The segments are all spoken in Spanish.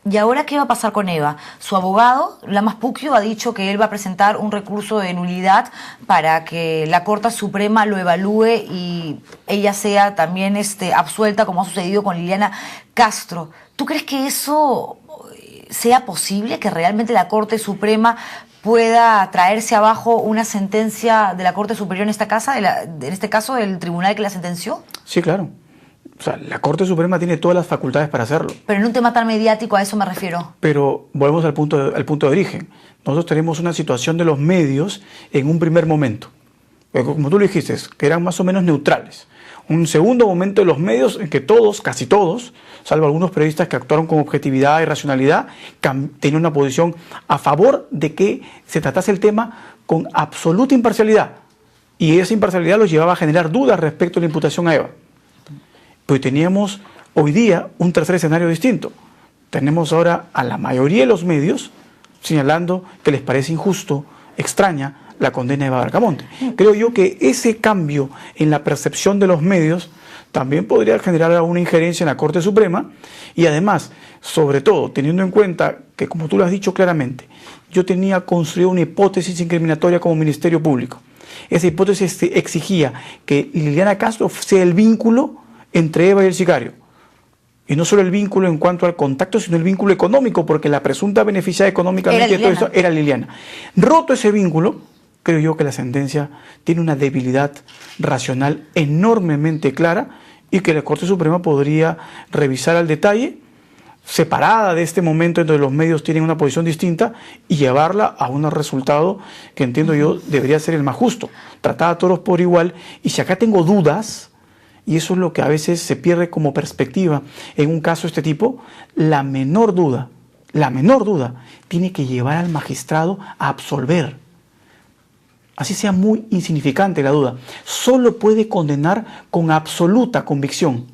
¿Y ahora qué va a pasar con Eva? Su abogado, Lamas Puccio, ha dicho que él va a presentar un recurso de nulidad para que la Corte Suprema lo evalúe y ella sea también absuelta, como ha sucedido con Liliana Castro. ¿Tú crees que eso sea posible, que realmente la Corte Suprema pueda traerse abajo una sentencia de la Corte Superior en esta casa, en este caso del tribunal que la sentenció? Sí, claro. O sea, la Corte Suprema tiene todas las facultades para hacerlo. Pero en un tema tan mediático, a eso me refiero. Pero volvemos al punto de origen. Nosotros tenemos una situación de los medios en un primer momento, como tú lo dijiste, que eran más o menos neutrales. Un segundo momento de los medios en que todos, casi todos, salvo algunos periodistas que actuaron con objetividad y racionalidad, tenían una posición a favor de que se tratase el tema con absoluta imparcialidad. Y esa imparcialidad los llevaba a generar dudas respecto a la imputación a Eva. Pues teníamos hoy día un tercer escenario distinto. Tenemos ahora a la mayoría de los medios señalando que les parece injusto, extraña la condena de Eva Bracamonte. Creo yo que ese cambio en la percepción de los medios también podría generar alguna injerencia en la Corte Suprema y además, sobre todo, teniendo en cuenta que, como tú lo has dicho claramente, yo tenía construido una hipótesis incriminatoria como Ministerio Público. Esa hipótesis exigía que Liliana Castro sea el vínculo entre Eva y el sicario. Y no solo el vínculo en cuanto al contacto, sino el vínculo económico, porque la presunta beneficiada económicamente de todo eso era Liliana. Roto ese vínculo, creo yo que la sentencia tiene una debilidad racional enormemente clara y que la Corte Suprema podría revisar al detalle, separada de este momento en donde los medios tienen una posición distinta y llevarla a un resultado que entiendo yo debería ser el más justo. Tratar a todos por igual, y si acá tengo dudas, y eso es lo que a veces se pierde como perspectiva en un caso de este tipo, la menor duda tiene que llevar al magistrado a absolver. Así sea muy insignificante la duda. Solo puede condenar con absoluta convicción.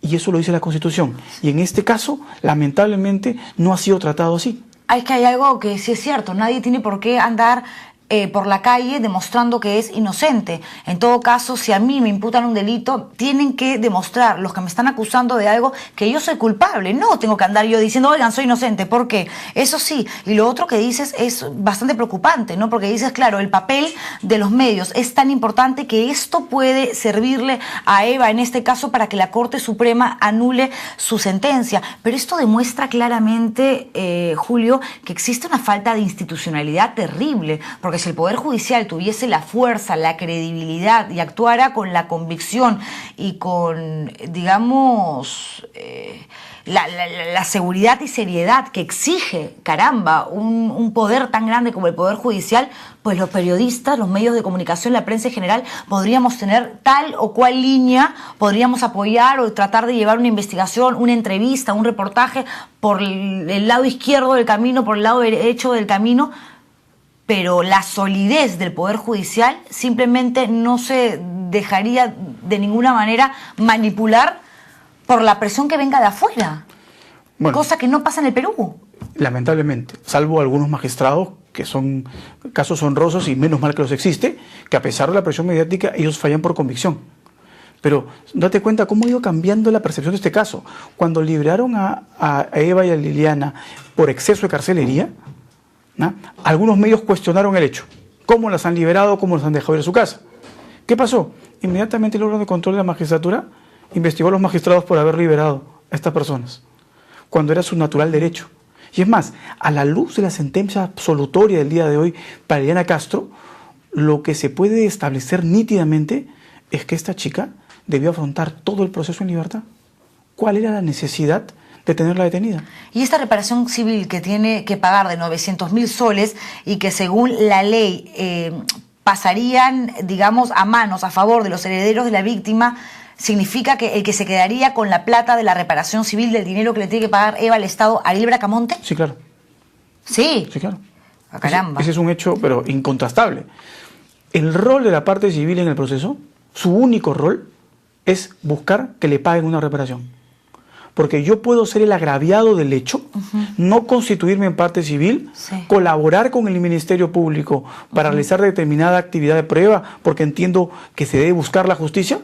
Y eso lo dice la Constitución. Y en este caso, lamentablemente, no ha sido tratado así. Es que hay algo que sí es cierto. Nadie tiene por qué andar por la calle demostrando que es inocente. En todo caso, si a mí me imputan un delito, tienen que demostrar, los que me están acusando de algo, que yo soy culpable. No tengo que andar yo diciendo, oigan, soy inocente. ¿Por qué? Eso sí. Y lo otro que dices es bastante preocupante, ¿no? Porque dices, claro, el papel de los medios es tan importante que esto puede servirle a Eva, en este caso, para que la Corte Suprema anule su sentencia. Pero esto demuestra claramente, Julio, que existe una falta de institucionalidad terrible, porque si el Poder Judicial tuviese la fuerza, la credibilidad y actuara con la convicción y con, digamos, la seguridad y seriedad que exige, caramba, un poder tan grande como el Poder Judicial, pues los periodistas, los medios de comunicación, la prensa en general, podríamos tener tal o cual línea, podríamos apoyar o tratar de llevar una investigación, una entrevista, un reportaje por el lado izquierdo del camino, por el lado derecho del camino, pero la solidez del Poder Judicial simplemente no se dejaría de ninguna manera manipular por la presión que venga de afuera, cosa que no pasa en el Perú. Lamentablemente, salvo algunos magistrados que son casos honrosos y menos mal que los existe, que a pesar de la presión mediática ellos fallan por convicción. Pero date cuenta cómo ha ido cambiando la percepción de este caso. Cuando liberaron a Eva y a Liliana por exceso de carcelería, ¿no? Algunos medios cuestionaron el hecho. ¿Cómo las han liberado? ¿Cómo las han dejado ir a su casa? ¿Qué pasó? Inmediatamente el órgano de control de la magistratura investigó a los magistrados por haber liberado a estas personas, cuando era su natural derecho. Y es más, a la luz de la sentencia absolutoria del día de hoy para Liliana Castro, lo que se puede establecer nítidamente es que esta chica debió afrontar todo el proceso en libertad. ¿Cuál era la necesidad de tenerla detenida? Y esta reparación civil que tiene que pagar de 900.000 soles y que según la ley pasarían, digamos, a manos a favor de los herederos de la víctima, ¿significa que el que se quedaría con la plata de la reparación civil, del dinero que le tiene que pagar Eva al Estado, Ariel Bracamonte? Sí, claro. ¿Sí? Sí, claro. Caramba. Ese es un hecho, pero incontrastable. El rol de la parte civil en el proceso, su único rol, es buscar que le paguen una reparación. Porque yo puedo ser el agraviado del hecho, no constituirme en parte civil, colaborar con el Ministerio Público para realizar determinada actividad de prueba, porque entiendo que se debe buscar la justicia,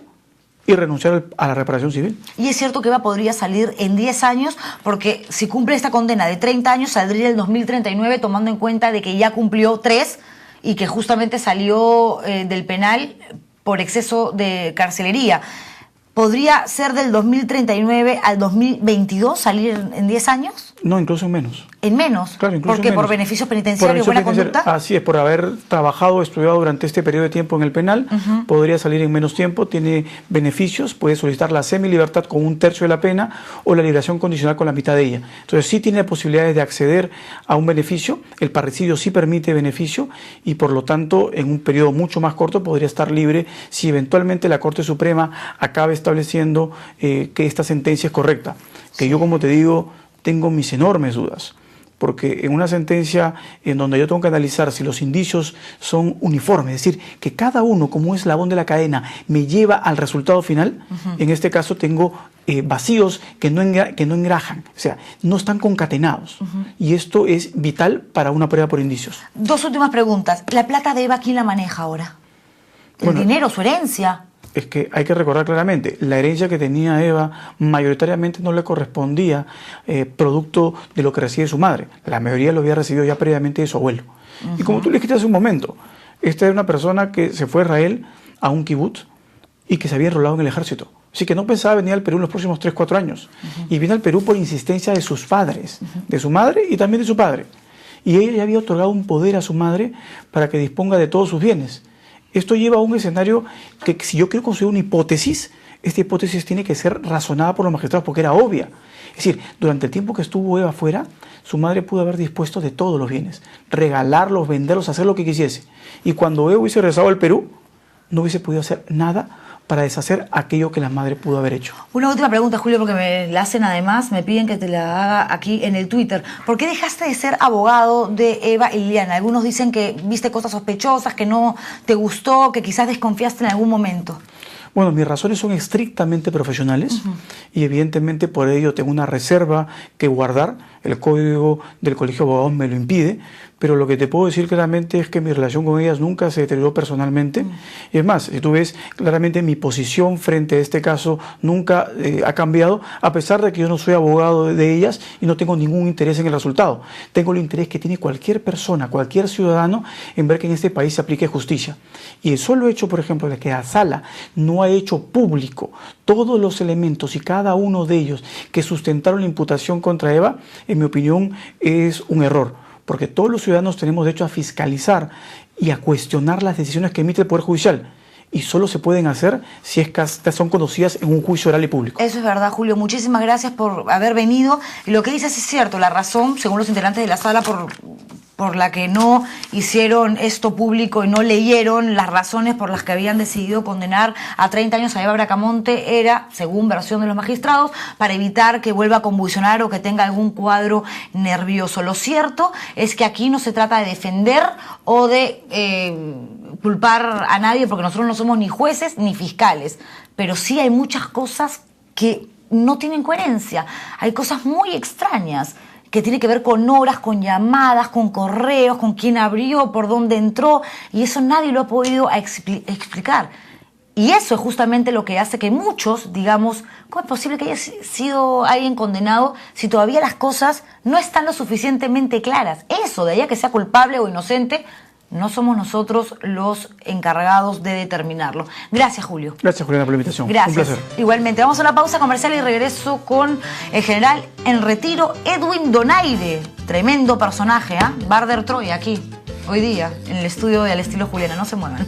y renunciar a la reparación civil. Y es cierto que Eva podría salir en 10 años, porque si cumple esta condena de 30 años, saldría el 2039, tomando en cuenta de que ya cumplió 3 y que justamente salió del penal por exceso de carcelería. ¿Podría ser del 2039 al 2022 salir en 10 años? No, incluso en menos. ¿En menos? Claro, incluso ¿Por qué? en menos. ¿Por beneficios penitenciarios, buena conducta? Así es, por haber trabajado, estudiado durante este periodo de tiempo en el penal, podría salir en menos tiempo, tiene beneficios, puede solicitar la semilibertad con 1/3 de la pena o la liberación condicional con la mitad de ella. Entonces sí tiene posibilidades de acceder a un beneficio, el parricidio sí permite beneficio y por lo tanto en un periodo mucho más corto podría estar libre si eventualmente la Corte Suprema acaba estableciendo que esta sentencia es correcta. Que yo, como te digo, tengo mis enormes dudas, porque en una sentencia en donde yo tengo que analizar si los indicios son uniformes, es decir, que cada uno como eslabón de la cadena me lleva al resultado final, en este caso tengo vacíos que no engrajan, o sea, no están concatenados, y esto es vital para una prueba por indicios. 2 últimas preguntas. ¿La plata de Eva quién la maneja ahora? ¿El dinero, su herencia? Es que hay que recordar claramente, la herencia que tenía Eva mayoritariamente no le correspondía producto de lo que recibe su madre. La mayoría lo había recibido ya previamente de su abuelo. Y como tú le dijiste hace un momento, esta era una persona que se fue a Israel a un kibutz y que se había enrolado en el ejército. Así que no pensaba venir al Perú en los próximos 3-4 años. Y vino al Perú por insistencia de sus padres, de su madre y también de su padre. Y ella ya había otorgado un poder a su madre para que disponga de todos sus bienes. Esto lleva a un escenario que, si yo quiero construir una hipótesis, esta hipótesis tiene que ser razonada por los magistrados porque era obvia. Es decir, durante el tiempo que estuvo Eva fuera, su madre pudo haber dispuesto de todos los bienes, regalarlos, venderlos, hacer lo que quisiese. Y cuando Eva hubiese regresado al Perú, no hubiese podido hacer nada para deshacer aquello que la madre pudo haber hecho. Una última pregunta, Julio, porque me la hacen además, me piden que te la haga aquí en el Twitter. ¿Por qué dejaste de ser abogado de Eva y Liliana? Algunos dicen que viste cosas sospechosas, que no te gustó, que quizás desconfiaste en algún momento. Bueno, mis razones son estrictamente profesionales y evidentemente por ello tengo una reserva que guardar. El código del Colegio de Abogados me lo impide, pero lo que te puedo decir claramente es que mi relación con ellas nunca se deterioró personalmente. Y es más, si tú ves claramente mi posición frente a este caso nunca ha cambiado, a pesar de que yo no soy abogado de ellas y no tengo ningún interés en el resultado. Tengo el interés que tiene cualquier persona, cualquier ciudadano en ver que en este país se aplique justicia. Y el solo hecho, por ejemplo, de que la sala no ha hecho público todos los elementos y cada uno de ellos que sustentaron la imputación contra Eva, en mi opinión, es un error. Porque todos los ciudadanos tenemos derecho a fiscalizar y a cuestionar las decisiones que emite el Poder Judicial. Y solo se pueden hacer si es que son conocidas en un juicio oral y público. Eso es verdad, Julio. Muchísimas gracias por haber venido. Y lo que dices es cierto. La razón, según los integrantes de la sala, por la que no hicieron esto público y no leyeron las razones por las que habían decidido condenar a 30 años a Eva Bracamonte era, según versión de los magistrados, para evitar que vuelva a convulsionar o que tenga algún cuadro nervioso. Lo cierto es que aquí no se trata de defender o de culpar a nadie, porque nosotros no somos ni jueces ni fiscales, pero sí hay muchas cosas que no tienen coherencia. Hay cosas muy extrañas que tiene que ver con horas, con llamadas, con correos, con quién abrió, por dónde entró, y eso nadie lo ha podido explicar. Y eso es justamente lo que hace que muchos, digamos, ¿cómo es posible que haya sido alguien condenado si todavía las cosas no están lo suficientemente claras? Eso, de allá que sea culpable o inocente, no somos nosotros los encargados de determinarlo. Gracias, Julio. Gracias, Juliana, por la invitación. Gracias. Un placer. Igualmente. Vamos a una pausa comercial y regreso con el general en retiro, Edwin Donaire. Tremendo personaje, ¿ah? Barder Troy, aquí, hoy día, en el estudio de Al Estilo Juliana. No se muevan.